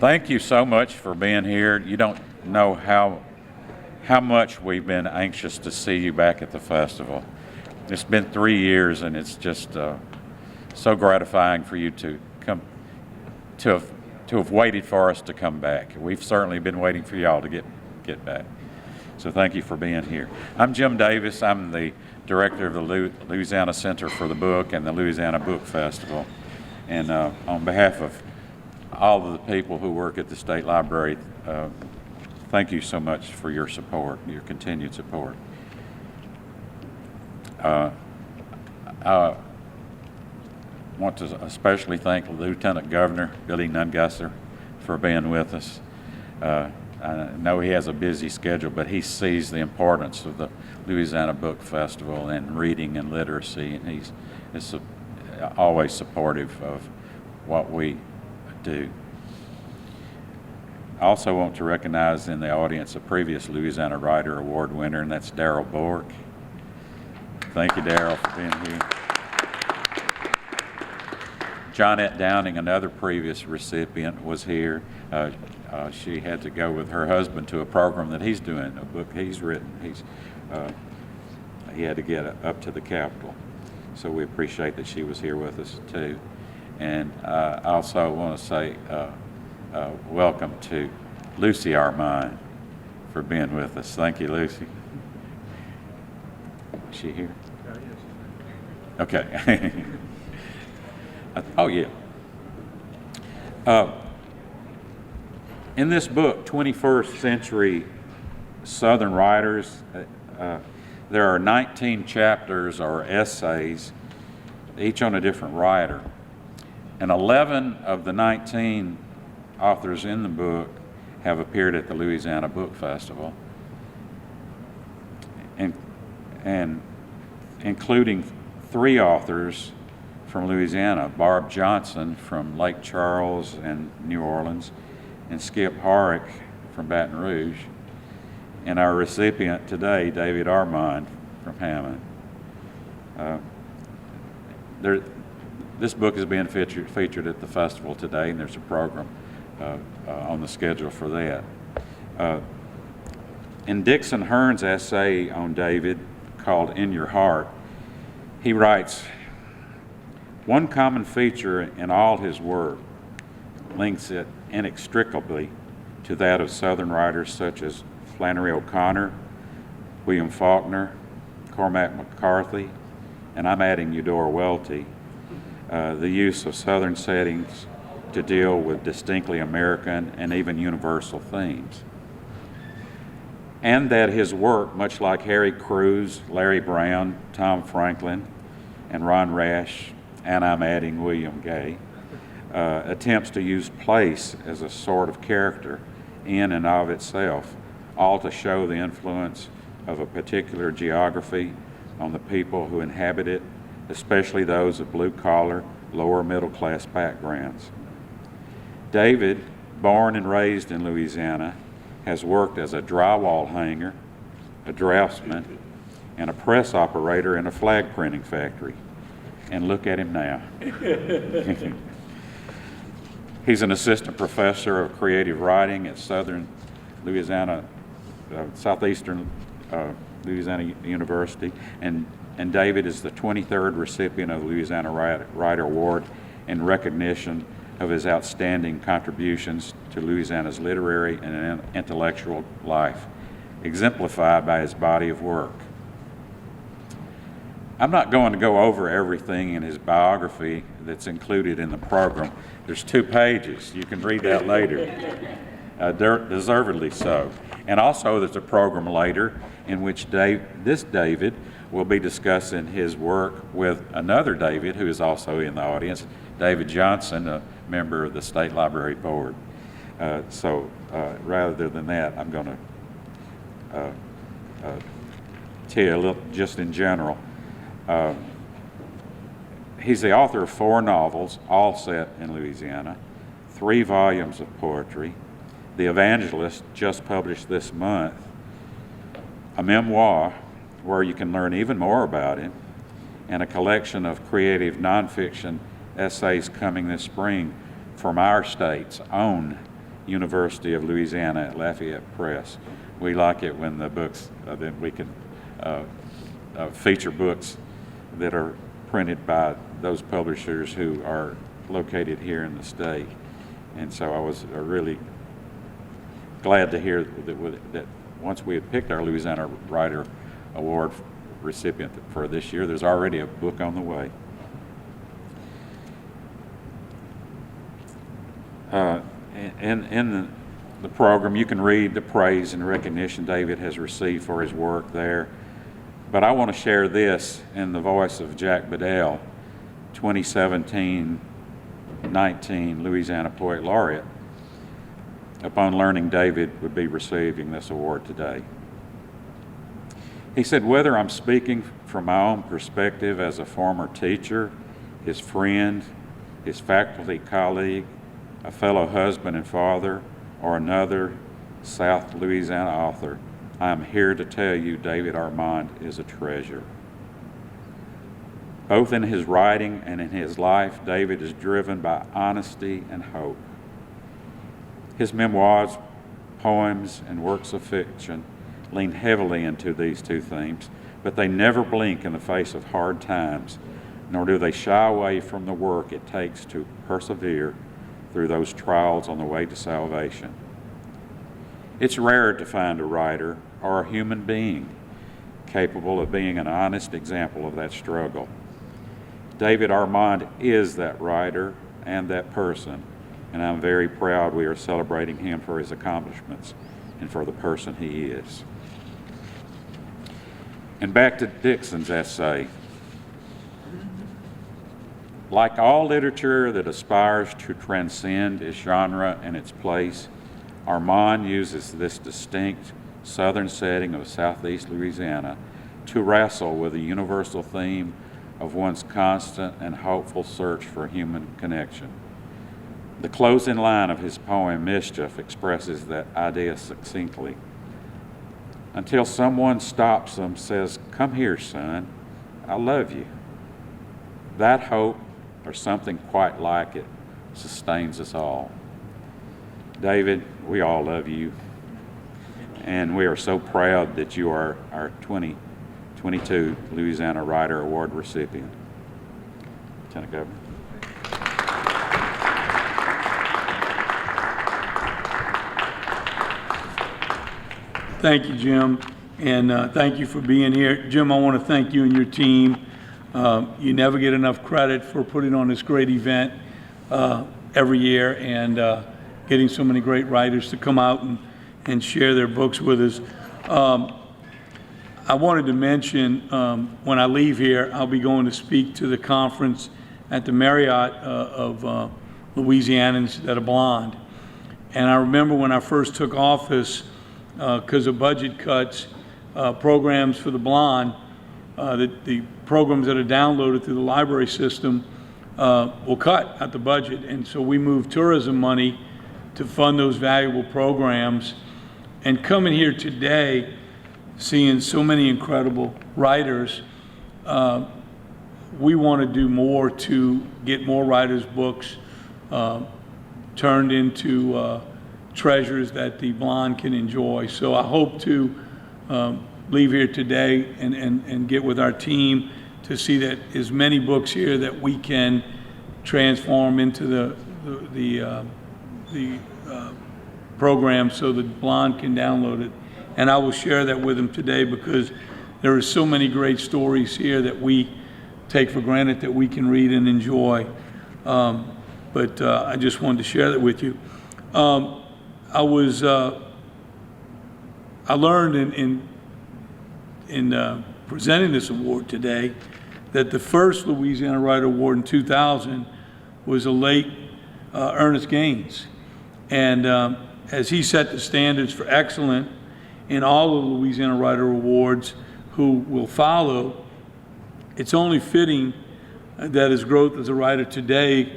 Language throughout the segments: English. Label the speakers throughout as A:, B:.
A: Thank you so much for being here. You don't know how much we've been anxious to see you back at the festival. It's been 3 years, and it's just so gratifying for you to come to have waited for us to come back. We've certainly been waiting for y'all to get back. So thank you for being here. I'm Jim Davis. I'm the director of the Louisiana Center for the Book and the Louisiana Book Festival. And on behalf of all of the people who work at the State Library, thank you so much for your support, your continued support. I want to especially thank Lieutenant Governor Billy Nungesser for being with us. I know he has a busy schedule, but he sees the importance of the Louisiana Book Festival and reading and literacy, and he's always supportive of what we do. I also want to recognize in the audience a previous Louisiana Writer Award winner, and that's Darrell Bork. Thank you, Darrell, for being here. Johnette Downing, another previous recipient, was here. She had to go with her husband to a program that he's doing, a book he's written. He had to get up to the Capitol. So we appreciate that she was here with us too. And I also want to say welcome to Lucy Armand for being with us. Thank you, Lucy. Is she here? Okay. Oh, yeah. In this book, 21st Century Southern Writers, there are 19 chapters or essays, each on a different writer. And 11 of the 19 authors in the book have appeared at the Louisiana Book Festival, and including 3 authors from Louisiana, Barb Johnson from Lake Charles and New Orleans, and Skip Horrick from Baton Rouge, and our recipient today, David Armand from Hammond. This book is being featured at the festival today, and there's a program on the schedule for that. In Dixon Hearn's essay on David, called In Your Heart, he writes, "One common feature in all his work links it inextricably to that of Southern writers such as Flannery O'Connor, William Faulkner, Cormac McCarthy, and I'm adding Eudora Welty, the use of Southern settings to deal with distinctly American and even universal themes. And that his work, much like Harry Crews, Larry Brown, Tom Franklin, and Ron Rash, and I'm adding William Gay, attempts to use place as a sort of character in and of itself, all to show the influence of a particular geography on the people who inhabit it, especially those of blue-collar, lower middle-class backgrounds. David, born and raised in Louisiana, has worked as a drywall hanger, a draftsman, and a press operator in a flag printing factory. And look at him now. He's an assistant professor of creative writing at Southeastern Louisiana University, and David is the 23rd recipient of the Louisiana Writer Award in recognition of his outstanding contributions to Louisiana's literary and intellectual life, exemplified by his body of work. I'm not going to go over everything in his biography that's included in the program. There's 2 pages. You can read that later, deservedly so. And also there's a program later in which this David will be discussing his work with another David who is also in the audience, David Johnson, a member of the State Library Board. So rather than that, I'm going to tell you a little just in general. He's the author of 4 novels, all set in Louisiana, 3 volumes of poetry, The Evangelist, just published this month, a memoir where you can learn even more about him, and a collection of creative nonfiction essays coming this spring from our state's own University of Louisiana at Lafayette Press. We like it when the books, that we can feature books that are printed by those publishers who are located here in the state. And so I was really glad to hear that once we had picked our Louisiana Writer Award recipient for this year, there's already a book on the way. In the program, you can read the praise and recognition David has received for his work there. But I want to share this in the voice of Jack Bedell, 2017-19 Louisiana Poet Laureate, upon learning David would be receiving this award today. He said, "Whether I'm speaking from my own perspective as a former teacher, his friend, his faculty colleague, a fellow husband and father, or another South Louisiana author, I am here to tell you David Armand is a treasure. Both in his writing and in his life, David is driven by honesty and hope. His memoirs, poems, and works of fiction lean heavily into these two themes, but they never blink in the face of hard times, nor do they shy away from the work it takes to persevere through those trials on the way to salvation. It's rare to find a writer or a human being capable of being an honest example of that struggle. David Armand is that writer and that person, and I'm very proud we are celebrating him for his accomplishments and for the person he is." And back to Dixon's essay. Like all literature that aspires to transcend its genre and its place, Armand uses this distinct southern setting of southeast Louisiana to wrestle with the universal theme of one's constant and hopeful search for human connection. The closing line of his poem, Mischief, expresses that idea succinctly. Until someone stops them, says, "Come here, son, I love you." That hope, or something quite like it, sustains us all. David, we all love you, and we are so proud that you are our 2022 Louisiana Writer Award recipient. Lieutenant Governor.
B: Thank you, Jim, and thank you for being here. Jim, I want to thank you and your team. You never get enough credit for putting on this great event every year and getting so many great writers to come out and share their books with us. I wanted to mention, when I leave here, I'll be going to speak to the conference at the Marriott of Louisianans that are blind. And I remember when I first took office, because of budget cuts, programs for the blind, the programs that are downloaded through the library system will cut at the budget. And so we moved tourism money to fund those valuable programs. And coming here today, seeing so many incredible writers, we want to do more to get more writers' books turned into treasures that the blind can enjoy. So I hope to leave here today and get with our team to see that as many books here that we can transform into the program so the blind can download it. And I will share that with them today, because there are so many great stories here that we take for granted that we can read and enjoy. But I just wanted to share that with you. I learned in presenting this award today that the first Louisiana Writer Award in 2000 was a late Ernest Gaines. And as he set the standards for excellence in all of the Louisiana Writer Awards who will follow, it's only fitting that his growth as a writer today,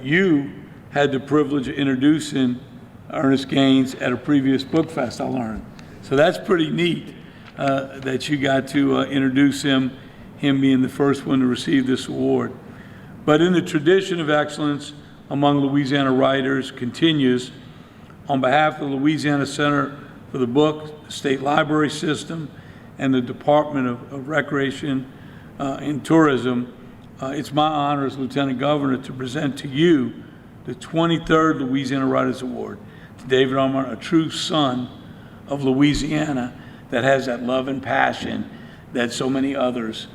B: you had the privilege of introducing Ernest Gaines at a previous book fest, I learned. So that's pretty neat that you got to introduce him being the first one to receive this award. But in the tradition of excellence among Louisiana writers continues, On behalf of the Louisiana Center for the Book, the State Library System, and the Department of Recreation and Tourism, it's my honor as Lieutenant Governor to present to you the 23rd Louisiana Writers Award to David Armand, a true son of Louisiana that has that love and passion that so many others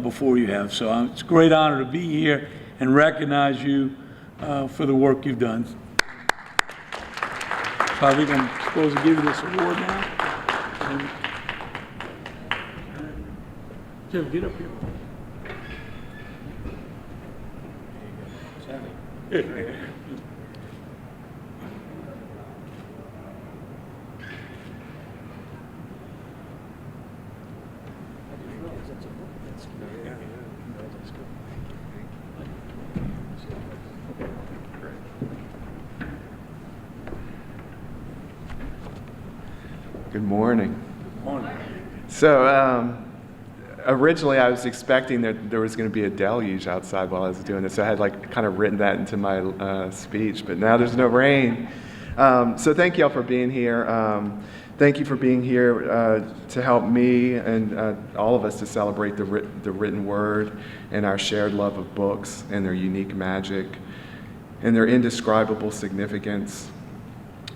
B: before you have. So it's a great honor to be here and recognize you for the work you've done. So I think I'm supposed to give you this award now. Jim, get up here.
C: Good morning.
B: Good morning.
C: So originally I was expecting that there was going to be a deluge outside while I was doing this. So I had like kind of written that into my speech, but now there's no rain. So thank you all for being here. Thank you for being here to help me and all of us to celebrate the written word and our shared love of books and their unique magic and their indescribable significance.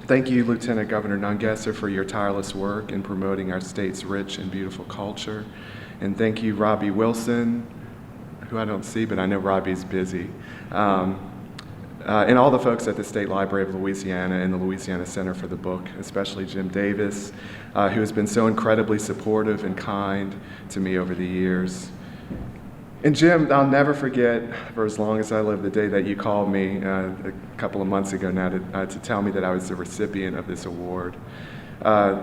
C: Thank you, Lieutenant Governor Nungesser, for your tireless work in promoting our state's rich and beautiful culture. And thank you, Robbie Wilson, who I don't see, but I know Robbie's busy. And all the folks at the State Library of Louisiana and the Louisiana Center for the Book, especially Jim Davis, who has been so incredibly supportive and kind to me over the years. And Jim, I'll never forget, for as long as I live, the day that you called me a couple of months ago now to tell me that I was the recipient of this award.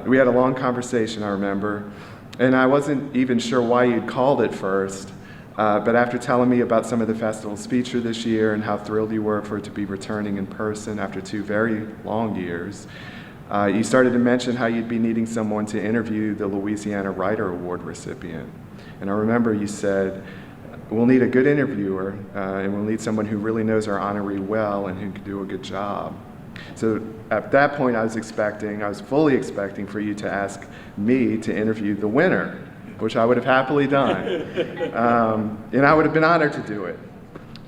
C: We had a long conversation, I remember, and I wasn't even sure why you'd called it first, but after telling me about some of the festival's feature this year and how thrilled you were for it to be returning in person after 2 very long years, you started to mention how you'd be needing someone to interview the Louisiana Writer Award recipient. And I remember you said, we'll need a good interviewer, and we'll need someone who really knows our honoree well and who can do a good job. So at that point, I was fully expecting for you to ask me to interview the winner, which I would have happily done. And I would have been honored to do it.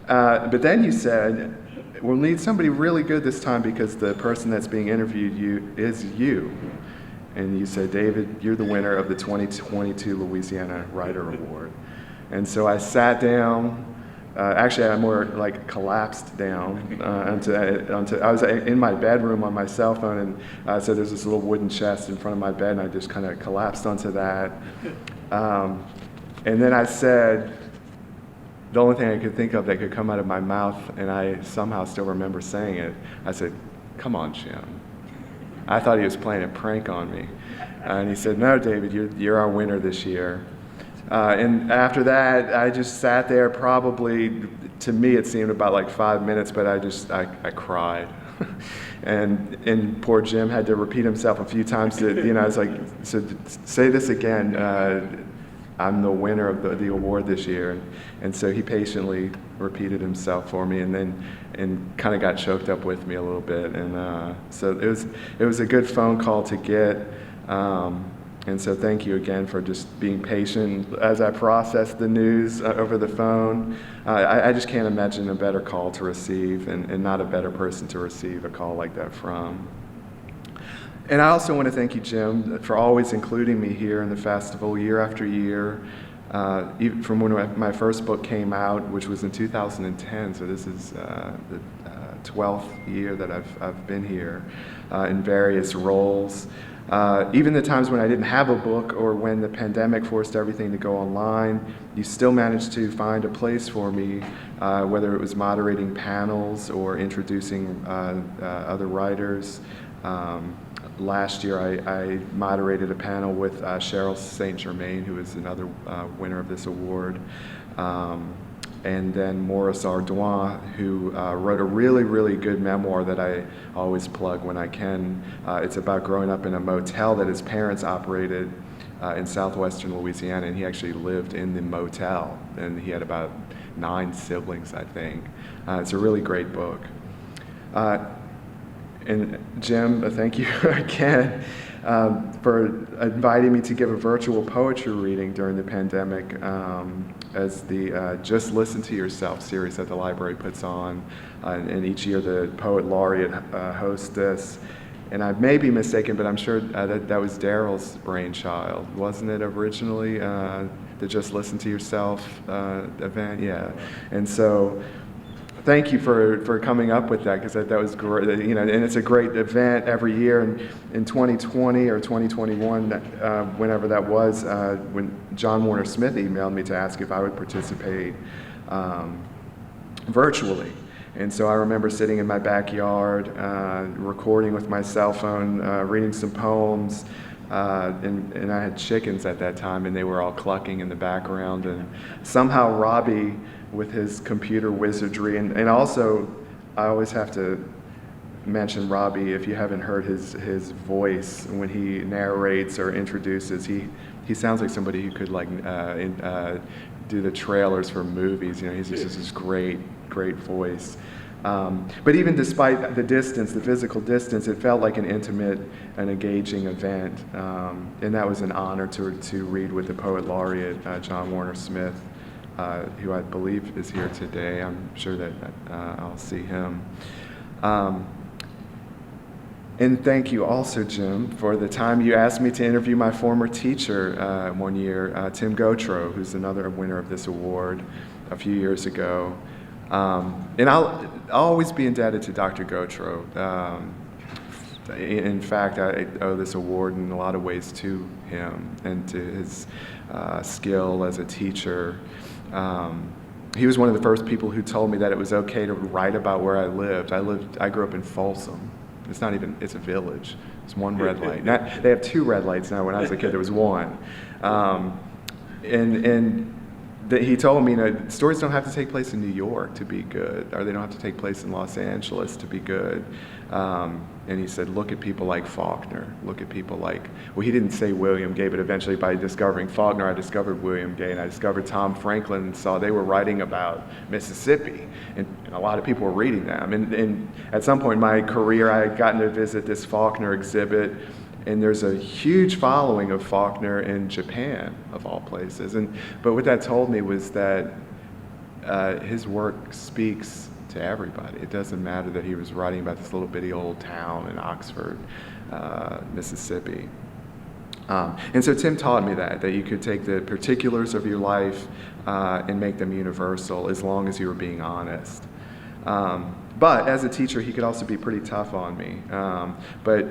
C: But then you said, we'll need somebody really good this time because the person that's being interviewed is you. And you said, David, you're the winner of the 2022 Louisiana Writer Award. And so I sat down, actually I more like collapsed down I was in my bedroom on my cell phone, and so there's this little wooden chest in front of my bed, and I just kind of collapsed onto that. And then I said, the only thing I could think of that could come out of my mouth, and I somehow still remember saying it, I said, come on, Jim. I thought he was playing a prank on me. And he said, no, David, you're our winner this year. And after that, I just sat there probably, to me it seemed about like 5 minutes, but I cried. and poor Jim had to repeat himself a few times I was like, so say this again, I'm the winner of the award this year. And so he patiently repeated himself for me and kind of got choked up with me a little bit. And so it was a good phone call to get. And so thank you again for just being patient as I processed the news over the phone. I just can't imagine a better call to receive and not a better person to receive a call like that from. And I also want to thank you, Jim, for always including me here in the festival year after year. Even from when my first book came out, which was in 2010, so this is the 12th year that I've been here in various roles. Even the times when I didn't have a book or when the pandemic forced everything to go online, you still managed to find a place for me, whether it was moderating panels or introducing other writers. Last year I moderated a panel with Cheryl St. Germain, who is another winner of this award. And then Maurice Ardoin, who wrote a really, really good memoir that I always plug when I can. It's about growing up in a motel that his parents operated in southwestern Louisiana, and he actually lived in the motel, and he had about 9 siblings, I think. It's a really great book. And Jim, thank you again for inviting me to give a virtual poetry reading during the pandemic as the Just Listen to Yourself series that the library puts on. And each year the Poet Laureate hosts this. And I may be mistaken, but I'm sure that was Daryl's brainchild. Wasn't it originally the Just Listen to Yourself event? Yeah. And so thank you for coming up with that, because that was great. And it's a great event every year. And in 2020 or 2021, whenever that was, when John Warner Smith emailed me to ask if I would participate virtually. And so I remember sitting in my backyard, recording with my cell phone, reading some poems, and I had chickens at that time, and they were all clucking in the background. And somehow Robbie, with his computer wizardry, and also I always have to mention Robbie, if you haven't heard his voice when he narrates or introduces, he sounds like somebody who could do the trailers for movies. He's just this great voice. But even despite the distance, the physical distance, it felt like an intimate and engaging event. And that was an honor to read with the Poet Laureate, John Warner Smith, who I believe is here today. I'm sure that I'll see him. And thank you also, Jim, for the time you asked me to interview my former teacher one year, Tim Gautreaux, who's another winner of this award a few years ago. And I'll always be indebted to Dr. Gautreaux. In fact, I owe this award in a lot of ways to him and to his skill as a teacher. He was one of the first people who told me that it was okay to write about where I lived. I grew up in Folsom. It's a village. It's one red light. They have two red lights now. When I was a kid, there was one. He told me, stories don't have to take place in New York to be good, or they don't have to take place in Los Angeles to be good. And he said, look at people like Faulkner. Look at people like, well, he didn't say William Gay, but eventually by discovering Faulkner, I discovered William Gay, and I discovered Tom Franklin, and saw they were writing about Mississippi, and a lot of people were reading them. And at some point in my career, I had gotten to visit this Faulkner exhibit, and there's a huge following of Faulkner in Japan, of all places. But what that told me was that his work speaks to everybody. It doesn't matter that he was writing about this little bitty old town in Oxford, Mississippi. And so Tim taught me that you could take the particulars of your life and make them universal as long as you were being honest. But as a teacher, he could also be pretty tough on me. But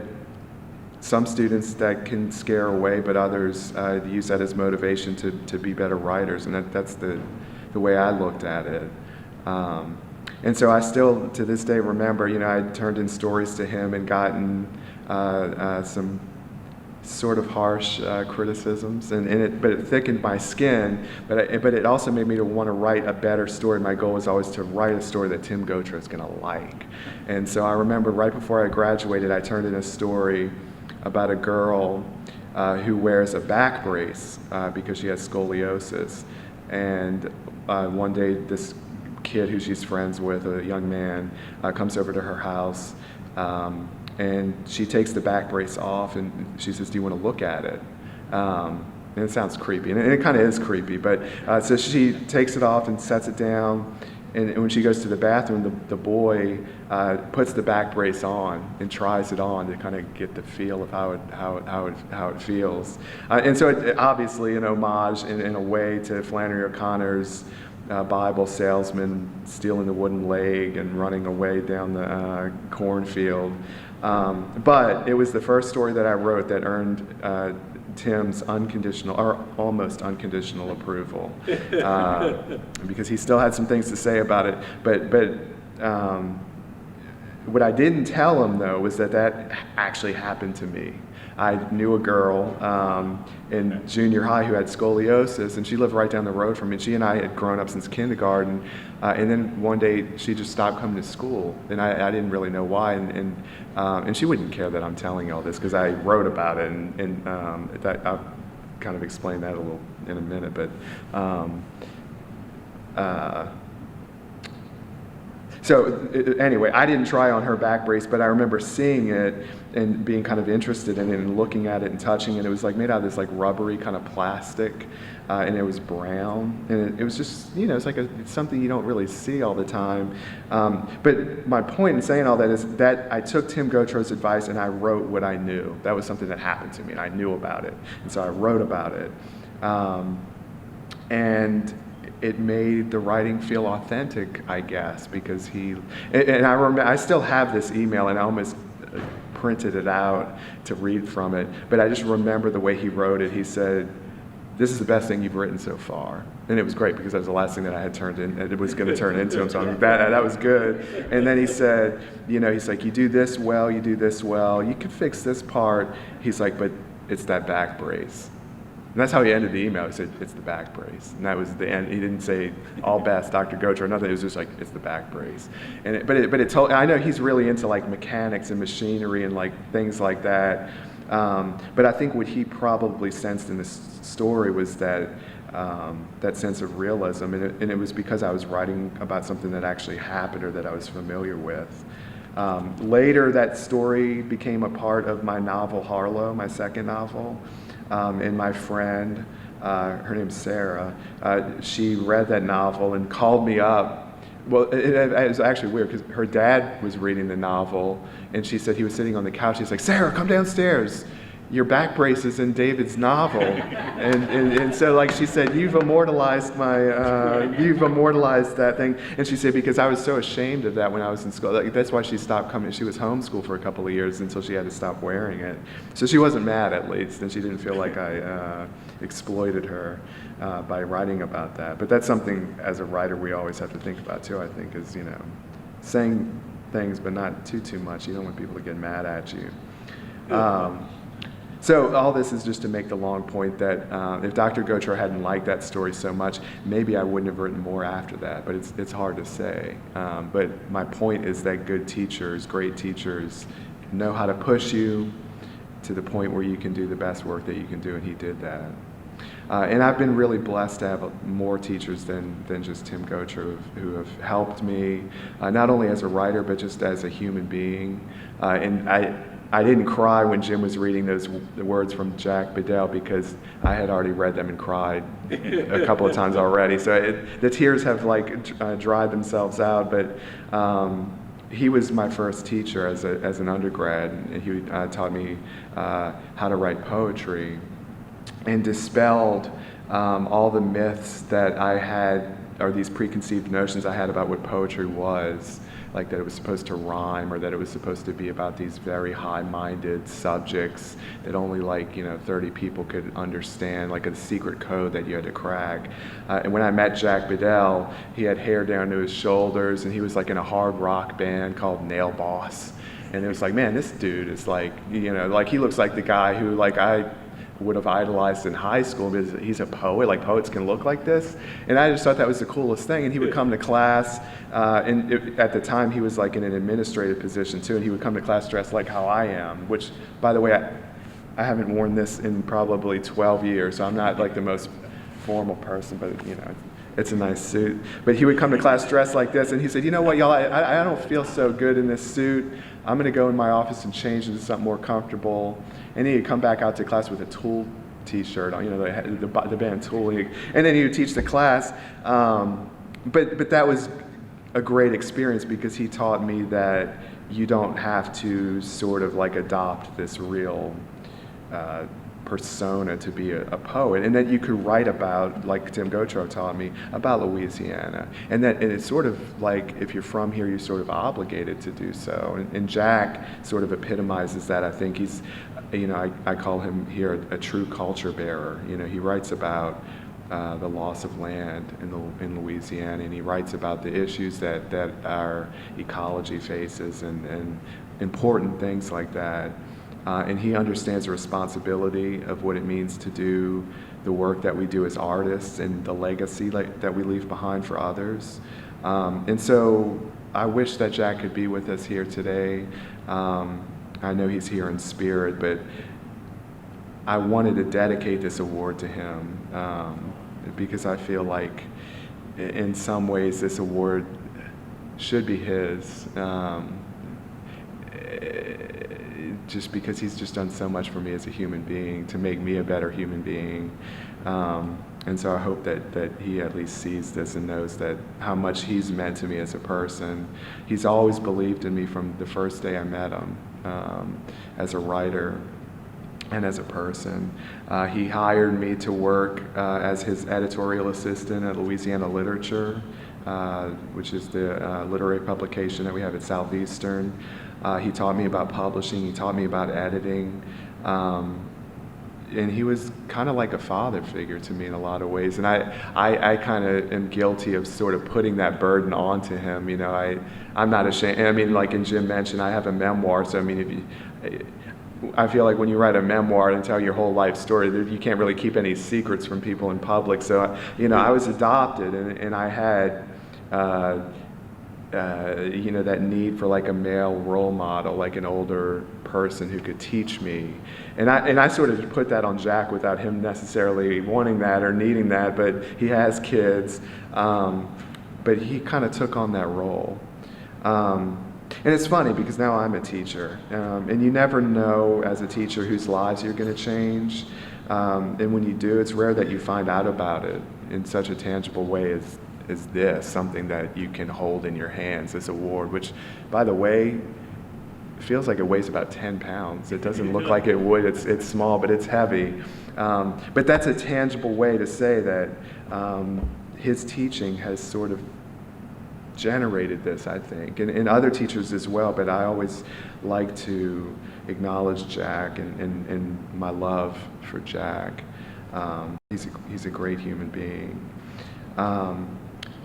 C: some students that can scare away, but others use that as motivation to be better writers, and that's the way I looked at it. And so I still, to this day, remember, I turned in stories to him and gotten some sort of harsh criticisms, but it thickened my skin, but it also made me want to write a better story. My goal was always to write a story that Tim Gautreaux is going to like. And so I remember right before I graduated, I turned in a story about a girl who wears a back brace because she has scoliosis. And one day this kid who she's friends with, a young man, comes over to her house, and she takes the back brace off, and she says, do you want to look at it? And it sounds creepy, and it kind of is creepy, but so she takes it off and sets it down, and when she goes to the bathroom, the boy puts the back brace on and tries it on to kind of get the feel of how it feels. And so it obviously an homage in a way to Flannery O'Connor's Bible salesman stealing the wooden leg and running away down the cornfield. But it was the first story that I wrote that earned Tim's unconditional, or almost unconditional approval, because he still had some things to say about it. But what I didn't tell him, though, was that actually happened to me. I knew a girl in junior high who had scoliosis, and she lived right down the road from me. She and I had grown up since kindergarten, and then one day she just stopped coming to school, and I didn't really know why. And she wouldn't care that I'm telling you all this because I wrote about it, and I'll kind of explain that a little in a minute. But Anyway, I didn't try on her back brace, but I remember seeing it and being kind of interested in it and looking at it and touching it. It was like made out of this like rubbery kind of plastic, and it was brown, and it was just, it's like it's something you don't really see all the time. But my point in saying all that is that I took Tim Gautreau's advice and I wrote what I knew. That was something that happened to me, and I knew about it, and so I wrote about it. And it made the writing feel authentic, I guess, because and I remember, I still have this email, and I almost printed it out to read from it, but I just remember the way he wrote it. He said, "This is the best thing you've written so far." And it was great because that was the last thing that I had it was going to turn into him, so that was good. And then he said, he's like, "You do this well, you do this well, you can fix this part." He's like, "But it's that back brace." And that's how he ended the email. He said, "It's the back brace." And that was the end. He didn't say, "All best, Dr. Gautreau," nothing. It was just like, "It's the back brace." And but it told, I know he's really into like mechanics and machinery and like things like that. But I think what he probably sensed in this story was that sense of realism. And it was because I was writing about something that actually happened or that I was familiar with. Later, that story became a part of my novel, Harlow, my second novel. And my friend, her name's Sarah, she read that novel and called me up. Well, it was actually weird because her dad was reading the novel, and she said he was sitting on the couch. He's like, "Sarah, come downstairs. Your back brace is in David's novel." And so like she said, you've immortalized that thing. And she said, because I was so ashamed of that when I was in school. That's why she stopped coming. She was homeschooled for a couple of years until she had to stop wearing it. So she wasn't mad, at least, and she didn't feel like I exploited her by writing about that. But that's something as a writer we always have to think about too, I think, is, saying things but not too much. You don't want people to get mad at you. So all this is just to make the long point that if Dr. Gautreau hadn't liked that story so much, maybe I wouldn't have written more after that, but it's hard to say. But my point is that good teachers, great teachers, know how to push you to the point where you can do the best work that you can do, and he did that. And I've been really blessed to have more teachers than just Tim Gautreau who have helped me, not only as a writer, but just as a human being. And I didn't cry when Jim was reading the words from Jack Bedell because I had already read them and cried a couple of times already. So the tears have dried themselves out. But he was my first teacher as an undergrad, and he taught me how to write poetry and dispelled all the myths that I had, or these preconceived notions I had about what poetry was. Like that it was supposed to rhyme, or that it was supposed to be about these very high-minded subjects that only 30 people could understand, like a secret code that you had to crack. And when I met Jack Bedell, he had hair down to his shoulders, and he was like in a hard rock band called Nail Boss. And it was like, man, this dude is he looks like the guy who I would have idolized in high school because he's a poet. Like poets can look like this, and I just thought that was the coolest thing. And he would come to class, at the time he was in an administrative position too, and he would come to class dressed like how I am. Which, by the way, I haven't worn this in probably 12 years, so I'm not the most formal person, but it's a nice suit. But he would come to class dressed like this, and he said, "You know what, y'all? I don't feel so good in this suit. I'm going to go in my office and change into something more comfortable." And he'd come back out to class with a Tool T-shirt on, the band Tool, and then he would teach the class. But that was a great experience because he taught me that you don't have to sort of adopt this real persona to be a poet, and that you could write about, like Tim Gautreau taught me, about Louisiana, and it's sort of if you're from here, you're sort of obligated to do so. And Jack sort of epitomizes that. I think he's, I call him here a true culture bearer. He writes about the loss of land in Louisiana, and he writes about the issues that our ecology faces and important things like that. And he understands the responsibility of what it means to do the work that we do as artists and the legacy that we leave behind for others. And so I wish that Jack could be with us here today. I know he's here in spirit, but I wanted to dedicate this award to him because I feel like in some ways this award should be his. Just because he's just done so much for me as a human being, to make me a better human being. And so I hope that he at least sees this and knows that how much he's meant to me as a person. He's always believed in me from the first day I met him, as a writer and as a person. He hired me to work as his editorial assistant at Louisiana Literature, which is the literary publication that we have at Southeastern. He taught me about publishing, he taught me about editing, and he was kind of like a father figure to me in a lot of ways. And I kind of am guilty of sort of putting that burden onto him. You know, I'm not ashamed. I mean, like Jim mentioned, I have a memoir, so I mean, I feel like when you write a memoir and tell your whole life story, you can't really keep any secrets from people in public. So, you know, I was adopted, and I had, you know, that need for like a male role model, like an older person who could teach me. And I sort of put that on Jack without him necessarily wanting that or needing that, but he has kids. But he kind of took on that role. And it's funny because now I'm a teacher, and you never know as a teacher whose lives you're going to change. And when you do, it's rare that you find out about it in such a tangible way as this, something that you can hold in your hands, this award, which, by the way, feels like it weighs about 10 pounds. It doesn't look like it would. It's small, but it's heavy. But that's a tangible way to say that his teaching has sort of generated this, I think, and other teachers as well, but I always like to acknowledge Jack and my love for Jack. He's a great human being.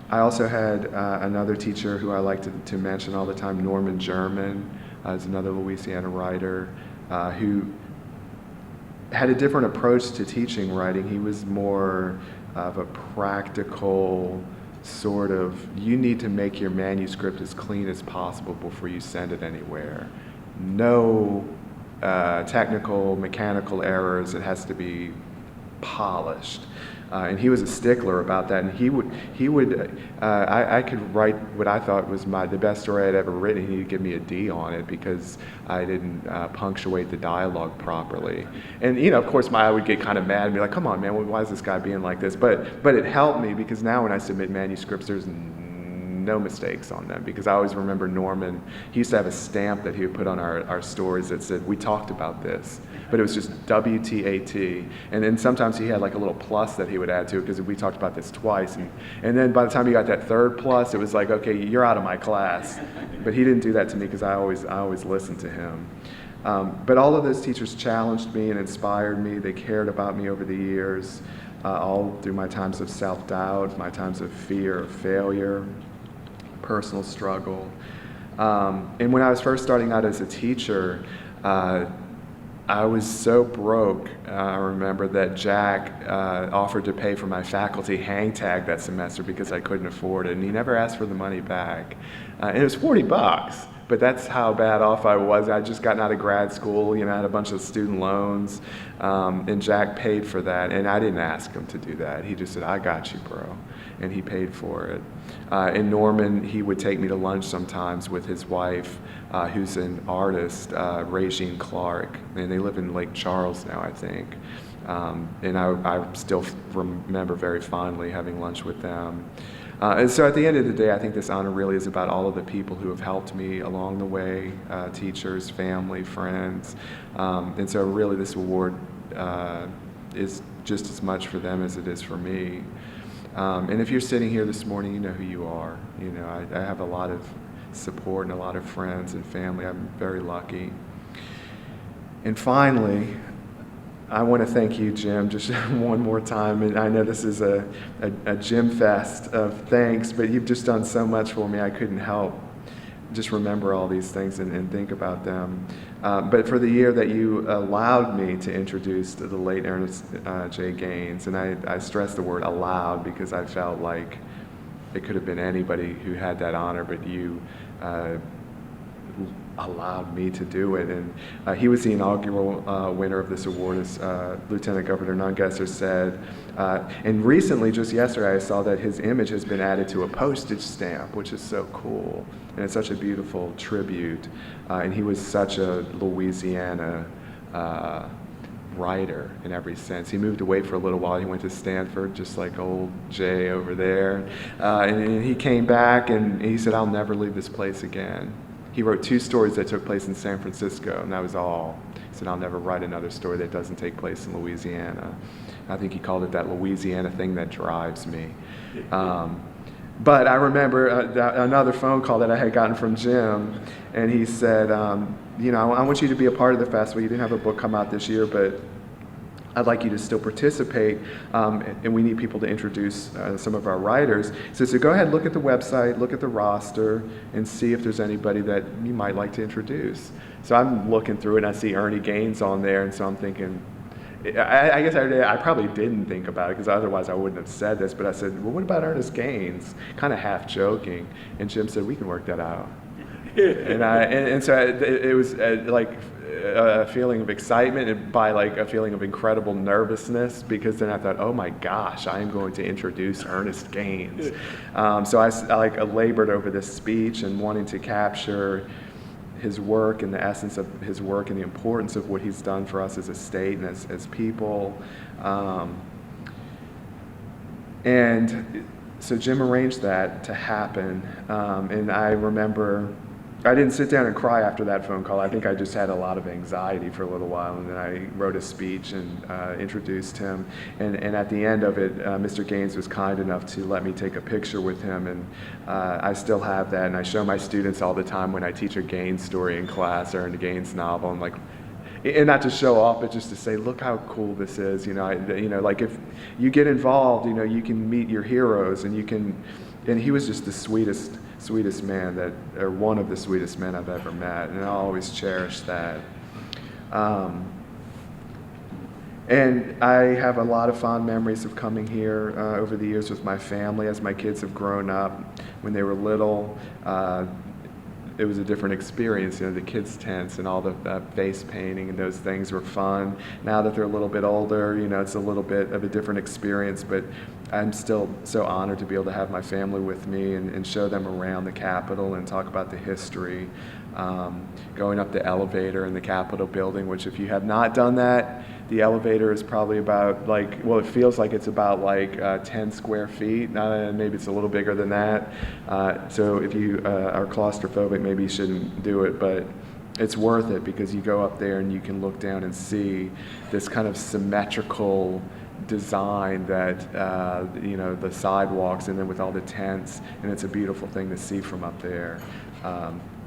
C: I also had another teacher who I like to mention all the time, Norman German, is another Louisiana writer who had a different approach to teaching writing. He was more of a practical sort of, you need to make your manuscript as clean as possible before you send it anywhere. No technical, mechanical errors. It has to be polished. And he was a stickler about that. And he would I could write what I thought was the best story I'd ever written, and he'd give me a D on it because I didn't punctuate the dialogue properly. And, you know, of course, I would get kind of mad and be like, come on, man, why is this guy being like this? But it helped me because now when I submit manuscripts, there's no mistakes on them, because I always remember Norman, he used to have a stamp that he would put on our stories that said, we talked about this, but it was just WTAT, and then sometimes he had like a little plus that he would add to it because we talked about this twice, and then by the time he got that third plus, it was like, okay, you're out of my class. But he didn't do that to me because I always listened to him. But all of those teachers challenged me and inspired me. They cared about me over the years, all through my times of self-doubt, my times of fear of failure, personal struggle. And when I was first starting out as a teacher, I was so broke, I remember, that Jack offered to pay for my faculty hang tag that semester because I couldn't afford it, and he never asked for the money back. And it was $40, but that's how bad off I was. I'd just gotten out of grad school, you know, I had a bunch of student loans, and Jack paid for that, and I didn't ask him to do that. He just said, I got you, bro, and he paid for it. And Norman, he would take me to lunch sometimes with his wife, who's an artist, Regine Clark, and they live in Lake Charles now, I think. And I still remember very fondly having lunch with them. And so at the end of the day, I think this honor really is about all of the people who have helped me along the way, teachers, family, friends. And so really this award is just as much for them as it is for me. And if you're sitting here this morning, you know who you are. You know, I have a lot of support and a lot of friends and family. I'm very lucky. And finally, I want to thank you, Jim, just one more time. And I know this is a Jim fest of thanks, but you've just done so much for me. I couldn't help just remember all these things and think about them. But for the year that you allowed me to introduce the late Ernest J. Gaines, and I stress the word allowed because I felt like it could have been anybody who had that honor, but you allowed me to do it. And he was the inaugural winner of this award, as Lieutenant Governor Nungesser said. And recently, just yesterday, I saw that his image has been added to a postage stamp, which is so cool. And it's such a beautiful tribute. And he was such a Louisiana writer in every sense. He moved away for a little while. He went to Stanford, just like old Jay over there. And he came back and he said, "I'll never leave this place again." He wrote 2 stories that took place in San Francisco, and that was all. He said, "I'll never write another story that doesn't take place in Louisiana." I think he called it that Louisiana thing that drives me. But I remember another phone call that I had gotten from Jim, and he said, "You know, I want you to be a part of the festival. You didn't have a book come out this year, but I'd like you to still participate, and we need people to introduce some of our writers." So go ahead, look at the website, look at the roster, and see if there's anybody that you might like to introduce. So I'm looking through it, and I see Ernie Gaines on there, and so I'm thinking, I guess I probably didn't think about it, because otherwise I wouldn't have said this, but I said, "Well, what about Ernest Gaines?" Kind of half joking, and Jim said, "We can work that out." and so it was like a feeling of excitement, and by like a feeling of incredible nervousness, because then I thought, oh my gosh, I am going to introduce Ernest Gaines. So I like labored over this speech and wanting to capture his work and the essence of his work and the importance of what he's done for us as a state and as people. And so Jim arranged that to happen. And I remember I didn't sit down and cry after that phone call. I think I just had a lot of anxiety for a little while, and then I wrote a speech and introduced him. And at the end of it, Mr. Gaines was kind enough to let me take a picture with him, and I still have that, and I show my students all the time when I teach a Gaines story in class or a Gaines novel. I'm like, and not to show off, but just to say, look how cool this is. Like if you get involved, you can meet your heroes, and you can. And he was just the sweetest man or one of the sweetest men I've ever met, and I'll always cherish that. And I have a lot of fond memories of coming here over the years with my family as my kids have grown up. When they were little, it was a different experience. The kids' tents and all the face painting and those things were fun. Now that they're a little bit older, it's a little bit of a different experience, but I'm still so honored to be able to have my family with me and show them around the Capitol and talk about the history. Going up the elevator in the Capitol building, which if you have not done that, the elevator is probably about it feels like it's about 10 square feet. Maybe it's a little bigger than that. So if you are claustrophobic, maybe you shouldn't do it, but it's worth it because you go up there and you can look down and see this kind of symmetrical design that, the sidewalks and then with all the tents, and it's a beautiful thing to see from up there.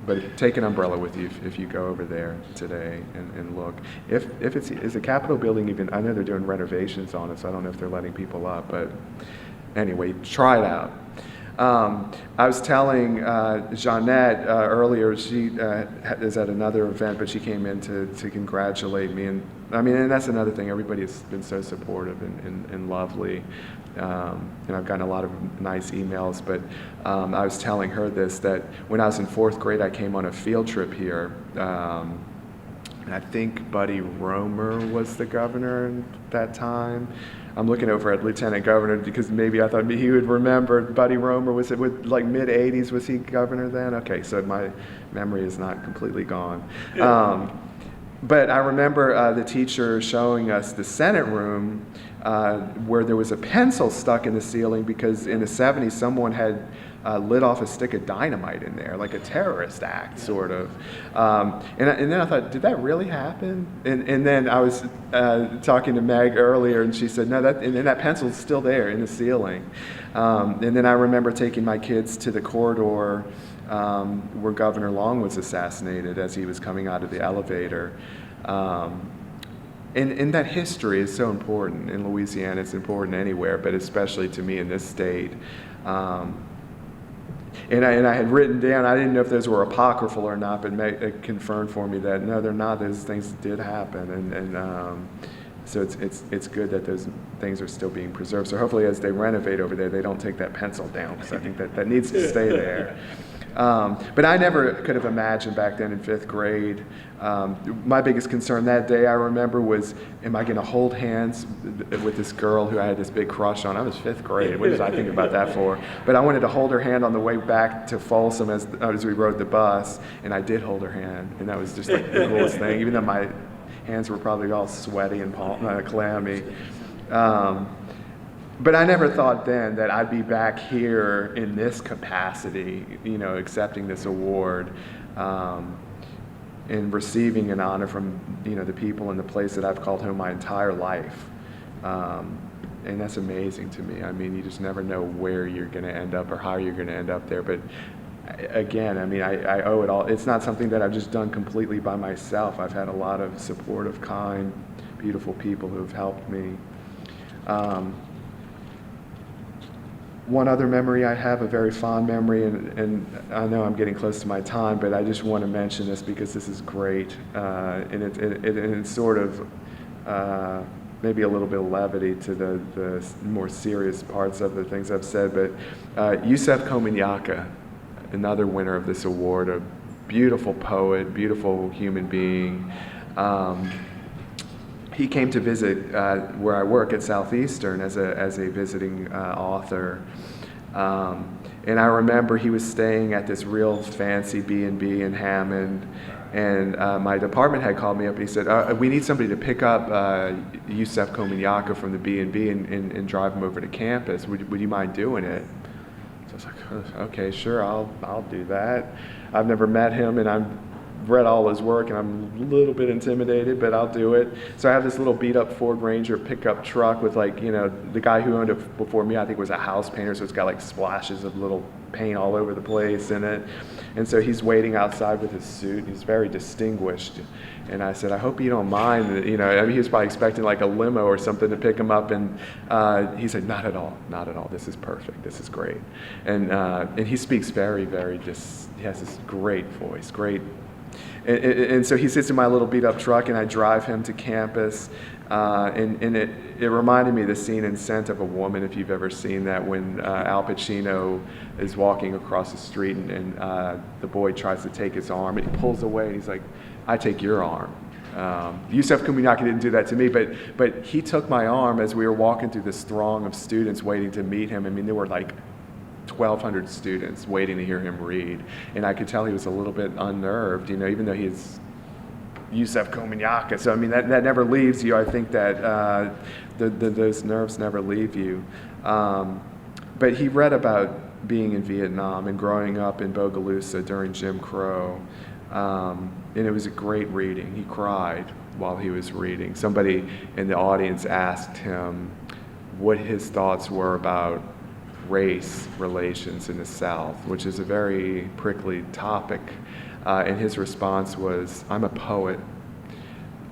C: But take an umbrella with you if you go over there today and look. Is the Capitol building even, I know they're doing renovations on it, so I don't know if they're letting people up, but anyway, try it out. I was telling Jeanette earlier, she is at another event, but she came in to congratulate me. And that's another thing. Everybody has been so supportive and lovely. And I've gotten a lot of nice emails, but I was telling her that when I was in 4th grade, I came on a field trip here. And I think Buddy Roemer was the governor at that time. I'm looking over at Lieutenant Governor because maybe I thought he would remember. Buddy Roemer, was it with mid-'80s, was he governor then? Okay, so my memory is not completely gone. But I remember the teacher showing us the Senate room where there was a pencil stuck in the ceiling because in the 70s someone had lit off a stick of dynamite in there, like a terrorist act, sort of. And then I thought, did that really happen? And then I was talking to Meg earlier, and she said, no, and then that pencil's still there in the ceiling. And then I remember taking my kids to the corridor where Governor Long was assassinated as he was coming out of the elevator. And that history is so important in Louisiana. It's important anywhere, but especially to me in this state. And I had written down, I didn't know if those were apocryphal or not, but it confirmed for me that no, they're not. Those things did happen, and so it's good that those things are still being preserved. So hopefully, as they renovate over there, they don't take that pencil down, because I think that needs to stay there. But I never could have imagined back then in 5th grade. My biggest concern that day, I remember, was, am I going to hold hands with this girl who I had this big crush on? I was 5th grade. What was I thinking about that for? But I wanted to hold her hand on the way back to Folsom as we rode the bus, and I did hold her hand, and that was just like the coolest thing, even though my hands were probably all sweaty and clammy. But I never thought then that I'd be back here in this capacity, accepting this award, and receiving an honor from, the people in the place that I've called home my entire life. And that's amazing to me. I mean, you just never know where you're going to end up or how you're going to end up there. But again, I mean, I owe it all. It's not something that I've just done completely by myself. I've had a lot of supportive, kind, beautiful people who have helped me. One other memory I have, a very fond memory, and I know I'm getting close to my time, but I just want to mention this because this is great, and it's sort of maybe a little bit of levity to the more serious parts of the things I've said, but Yusef Komunyakaa, another winner of this award, a beautiful poet, beautiful human being. He came to visit where I work at Southeastern as a visiting author. And I remember he was staying at this real fancy B&B in Hammond. And my department head called me up and he said, we need somebody to pick up Yusef Komunyakaa from the B&B and drive him over to campus. Would you mind doing it? So I was like, okay, sure, I'll do that. I've never met him, and I've read all his work, and I'm a little bit intimidated, but I'll do it. So I have this little beat-up Ford Ranger pickup truck with, like, the guy who owned it before me, I think, was a house painter, so it's got like splashes of little paint all over the place in it. And so he's waiting outside with his suit. He's very distinguished. And I said, I hope you don't mind. I mean, he was probably expecting like a limo or something to pick him up. And he said, not at all, not at all. This is perfect. This is great. And he speaks very, very he has this great voice, great. And so he sits in my little beat-up truck, and I drive him to campus. And it reminded me of the scene in Scent of a Woman, if you've ever seen that, when Al Pacino is walking across the street, and the boy tries to take his arm, and he pulls away, and he's like, I take your arm. Yusef Komunyakaa didn't do that to me, but he took my arm as we were walking through this throng of students waiting to meet him. I mean, there were like 1,200 students waiting to hear him read, and I could tell he was a little bit unnerved, even though he's Yusef Komunyakaa. So I mean, that never leaves you. I think that those nerves never leave you. But he read about being in Vietnam and growing up in Bogalusa during Jim Crow, and it was a great reading. He cried while he was reading. Somebody in the audience asked him what his thoughts were about race relations in the South, which is a very prickly topic. And his response was, I'm a poet.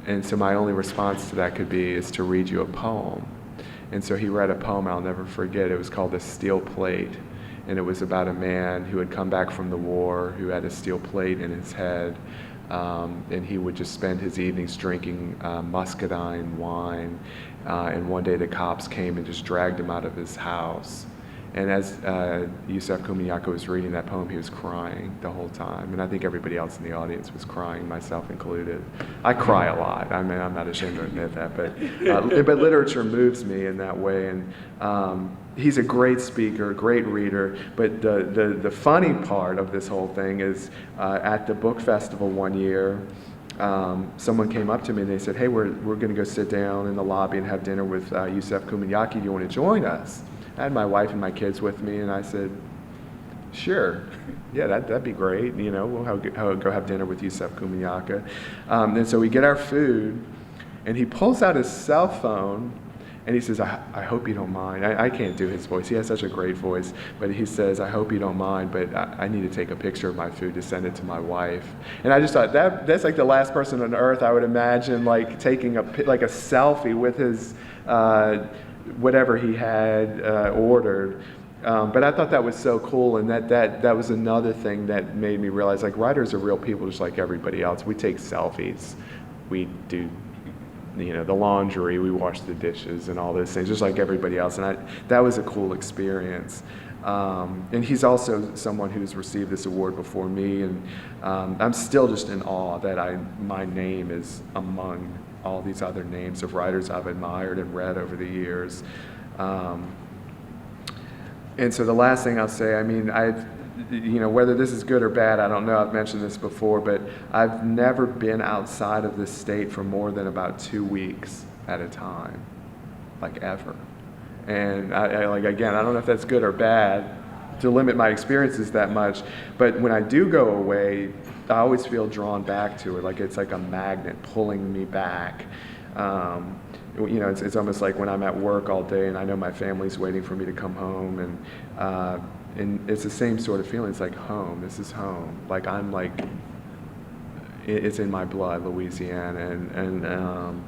C: And so my only response to that is to read you a poem. And so he read a poem I'll never forget. It was called The Steel Plate. And it was about a man who had come back from the war, who had a steel plate in his head. And he would just spend his evenings drinking muscadine wine. And one day the cops came and just dragged him out of his house. And as Yusef Komunyakaa was reading that poem, he was crying the whole time. And I think everybody else in the audience was crying, myself included. I cry a lot. I mean, I'm not ashamed to admit that. But literature moves me in that way. And he's a great speaker, great reader. But the funny part of this whole thing is at the book festival one year, someone came up to me and they said, hey, we're going to go sit down in the lobby and have dinner with Yusef Komunyakaa. Do you want to join us? I had my wife and my kids with me, and I said, sure, yeah, that'd be great. We'll go have dinner with Yusef Komunyakaa. And so we get our food, and he pulls out his cell phone, and he says, I hope you don't mind. I can't do his voice. He has such a great voice. But he says, I hope you don't mind, but I need to take a picture of my food to send it to my wife. And I just thought, that's like the last person on earth I would imagine, like, taking a selfie with his whatever he had ordered. But I thought that was so cool, and that was another thing that made me realize, like, writers are real people just like everybody else. We take selfies. We do, the laundry, we wash the dishes and all those things, just like everybody else. And that was a cool experience. And he's also someone who's received this award before me, and I'm still just in awe that my name is among all these other names of writers I've admired and read over the years. And so the last thing I'll say, I mean, whether this is good or bad, I don't know, I've mentioned this before, but I've never been outside of this state for more than about 2 weeks at a time, like ever. And again, I don't know if that's good or bad to limit my experiences that much, but when I do go away, I always feel drawn back to it, like it's like a magnet pulling me back. It's almost like when I'm at work all day and I know my family's waiting for me to come home, and it's the same sort of feeling. It's like home. This is home. Like it's in my blood, Louisiana. And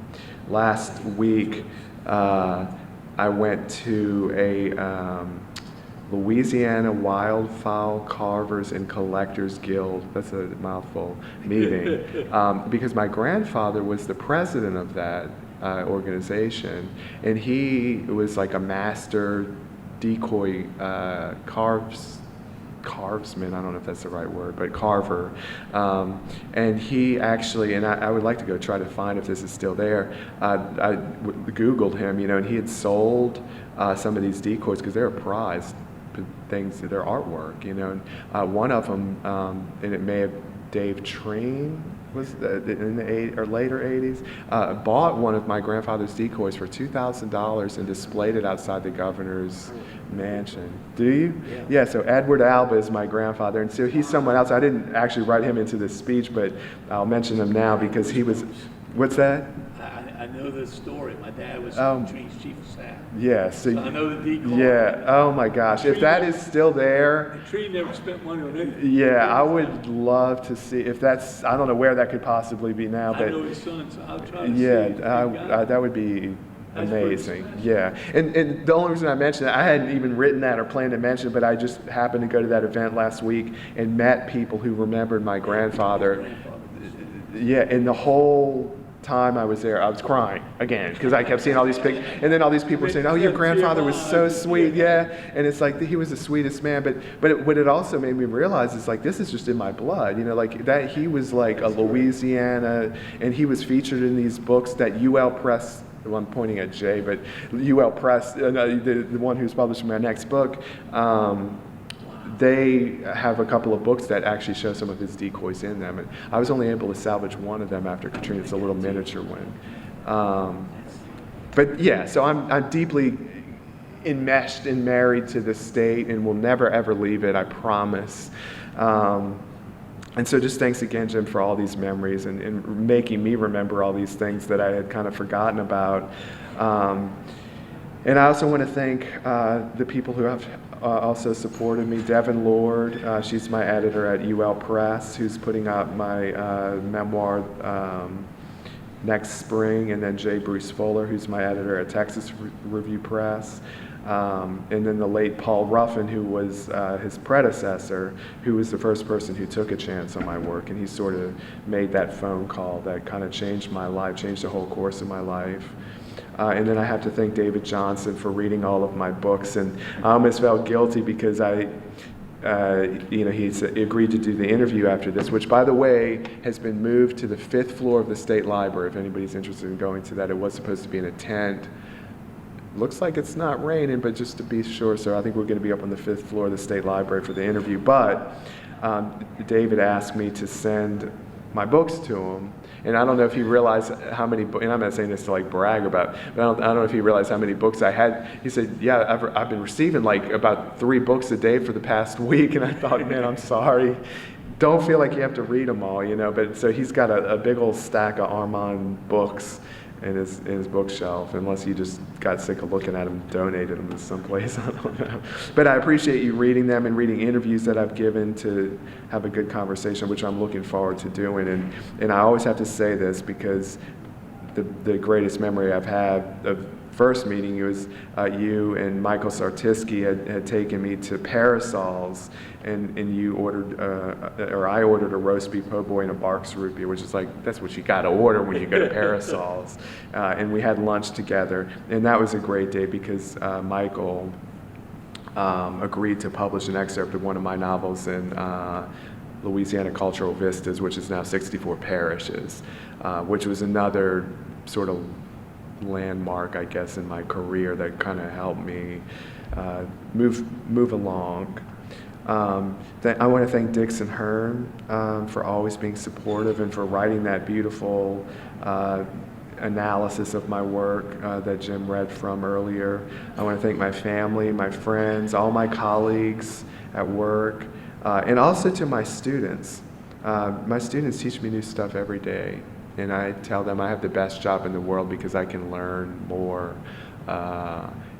C: last week I went to a Louisiana Wildfowl Carvers and Collectors Guild, that's a mouthful, meeting, because my grandfather was the president of that organization, and he was like a master decoy carvesman, I don't know if that's the right word, but carver. And he actually, and I would like to go try to find if this is still there, I Googled him, and he had sold some of these decoys because they're prized things, their artwork, and one of them, and it may have Dave Treen, was in the later 80s, bought one of my grandfather's decoys for $2,000 and displayed it outside the governor's mansion. Do you? Yeah, so Edward Alba is my grandfather, and so he's someone else. I didn't actually write him into this speech, but I'll mention him now because he was, what's that?
B: I know the story. My dad was Tree's chief of staff.
C: Yeah,
B: So I know the decoy.
C: Yeah, oh my gosh, if that is still there.
B: The Tree never spent money on anything.
C: Yeah, I would love to see if that's, I don't know where that could possibly be now, but
B: I know his son, so I'll try to see.
C: Yeah, that would be amazing. Yeah, and the only reason I mentioned it, I hadn't even written that or planned to mention it, but I just happened to go to that event last week and met people who remembered my grandfather. Yeah, and the whole time I was there, I was crying again because I kept seeing all these pictures, and then all these people were saying, "Oh, your grandfather was so sweet." Yeah, and it's like he was the sweetest man. But what it also made me realize is like this is just in my blood, like that he was like a Louisiana, and he was featured in these books that UL Press. Well, I'm pointing at Jay, but UL Press, the one who's publishing my next book. They have a couple of books that actually show some of his decoys in them, and I was only able to salvage one of them after Katrina. It's a little miniature one. But yeah, so I'm deeply enmeshed and married to this state, and will never ever leave it, I promise. And so just thanks again, Jim, for all these memories and making me remember all these things that I had kind of forgotten about. And I also want to thank the people who have also supported me. Devin Lord, she's my editor at UL Press, who's putting out my memoir next spring, and then J. Bruce Fuller, who's my editor at Texas Review Press. And then the late Paul Ruffin, who was his predecessor, who was the first person who took a chance on my work, and he sort of made that phone call that kind of changed my life, changed the whole course of my life. And then I have to thank David Johnson for reading all of my books, and I almost felt guilty because he's agreed to do the interview after this, which, by the way, has been moved to the 5th floor of the State Library. If anybody's interested in going to that, it was supposed to be in a tent. Looks like it's not raining, but just to be sure, so I think we're going to be up on the 5th floor of the State Library for the interview. But David asked me to send my books to him, and I don't know if he realized how many books, and I'm not saying this to like brag about, but I don't know if he realized how many books I had. He said, yeah, I've been receiving like about 3 books a day for the past week, and I thought, man, I'm sorry. Don't feel like you have to read them all, but so he's got a big old stack of Armand books in his bookshelf, unless you just got sick of looking at them and donated them to someplace. I don't know. But I appreciate you reading them and reading interviews that I've given to have a good conversation, which I'm looking forward to doing. And I always have to say this because the greatest memory I've had of first meeting was you and Michael Sartisky had taken me to Parasols, and you ordered, or I ordered a roast beef po' boy and a Barks root beer, which is like, that's what you got to order when you go to Parasols. And we had lunch together, and that was a great day because Michael agreed to publish an excerpt of one of my novels in Louisiana Cultural Vistas, which is now 64 parishes, which was another sort of landmark, I guess, in my career that kind of helped me move along. I want to thank Dixon Hearn for always being supportive and for writing that beautiful analysis of my work that Jim read from earlier. I want to thank my family, my friends, all my colleagues at work, and also to my students. My students teach me new stuff every day, and I tell them I have the best job in the world because I can learn more.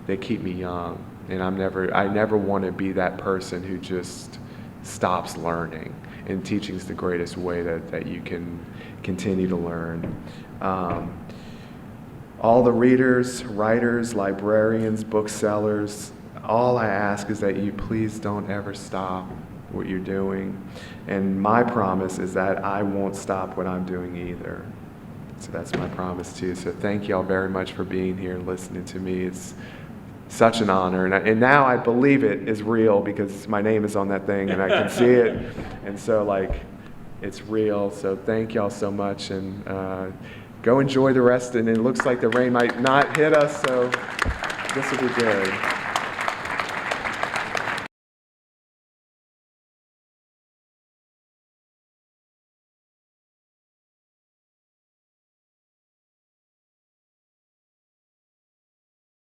C: They keep me young, and I never want to be that person who just stops learning. And teaching is the greatest way that you can continue to learn. All the readers, writers, librarians, booksellers, all I ask is that you please don't ever stop what you're doing. And my promise is that I won't stop what I'm doing either. So that's my promise to you. So thank you all very much for being here and listening to me. It's such an honor. And now I believe it is real because my name is on that thing and I can see it. And so, it's real. So thank y'all so much. And go enjoy the rest. And it looks like the rain might not hit us, so this will be good.